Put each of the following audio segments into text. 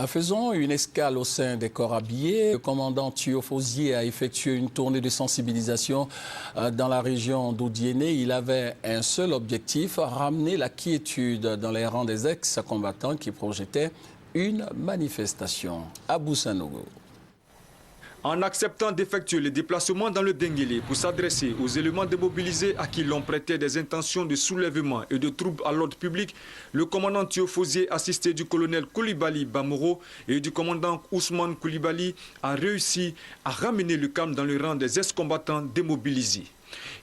Faisons une escale au sein des corps habillés. Le commandant Thio Fosier a effectué une tournée de sensibilisation dans la région d'Oudiéné. Il avait un seul objectif, ramener la quiétude dans les rangs des ex-combattants qui projetaient une manifestation. Abou Sanogo. En acceptant d'effectuer le déplacement dans le Denguélé pour s'adresser aux éléments démobilisés à qui l'on prêtait des intentions de soulèvement et de troubles à l'ordre public, le commandant Thio Fosier, assisté du colonel Koulibaly Bamoro et du commandant Ousmane Koulibaly, a réussi à ramener le calme dans le rang des ex-combattants démobilisés.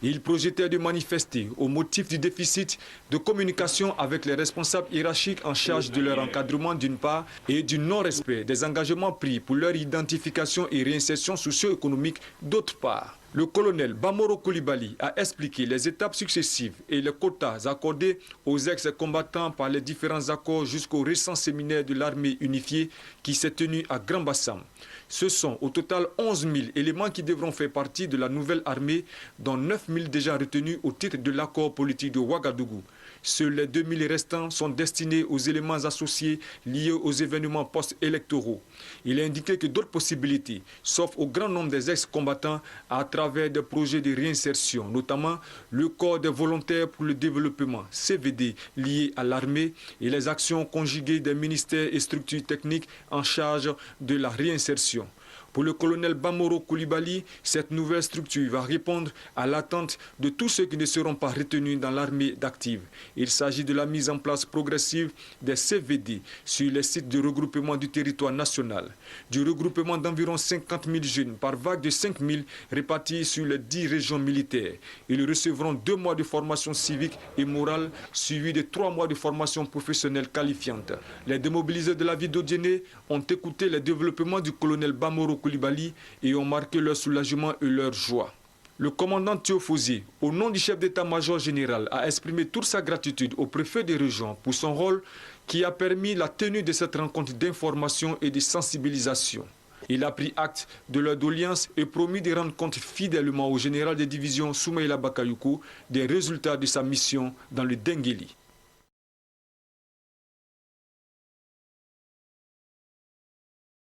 Ils projetaient de manifester au motif du déficit de communication avec les responsables hiérarchiques en charge de leur encadrement d'une part et du non-respect des engagements pris pour leur identification et réinsertion socio-économique d'autre part. Le colonel Bamoro Koulibaly a expliqué les étapes successives et les quotas accordés aux ex-combattants par les différents accords jusqu'au récent séminaire de l'armée unifiée qui s'est tenu à Grand Bassam. Ce sont au total 11 000 éléments qui devront faire partie de la nouvelle armée, dont 9 000 déjà retenus au titre de l'accord politique de Ouagadougou. Seuls les 2 000 restants sont destinés aux éléments associés liés aux événements post-électoraux. Il a indiqué que d'autres possibilités s'offrent au grand nombre des ex-combattants à travers des projets de réinsertion, notamment le corps des volontaires pour le développement, CVD, lié à l'armée, et les actions conjuguées des ministères et structures techniques en charge de la réinsertion. Pour le colonel Bamoro Koulibaly, cette nouvelle structure va répondre à l'attente de tous ceux qui ne seront pas retenus dans l'armée d'active. Il s'agit de la mise en place progressive des CVD sur les sites de regroupement du territoire national, du regroupement d'environ 50 000 jeunes par vague de 5 000 répartis sur les 10 régions militaires. Ils recevront 2 mois de formation civique et morale suivis de 3 mois de formation professionnelle qualifiante. Les démobilisés de la ville d'Oudiéné ont écouté les développements du colonel Bamoro Koulibaly et ont marqué leur soulagement et leur joie. Le commandant Thio Fosier, au nom du chef d'état-major général, a exprimé toute sa gratitude au préfet des régions pour son rôle qui a permis la tenue de cette rencontre d'information et de sensibilisation. Il a pris acte de leur doléance et promis de rendre compte fidèlement au général des divisions Soumaïla Bakayoko des résultats de sa mission dans le Denguélé.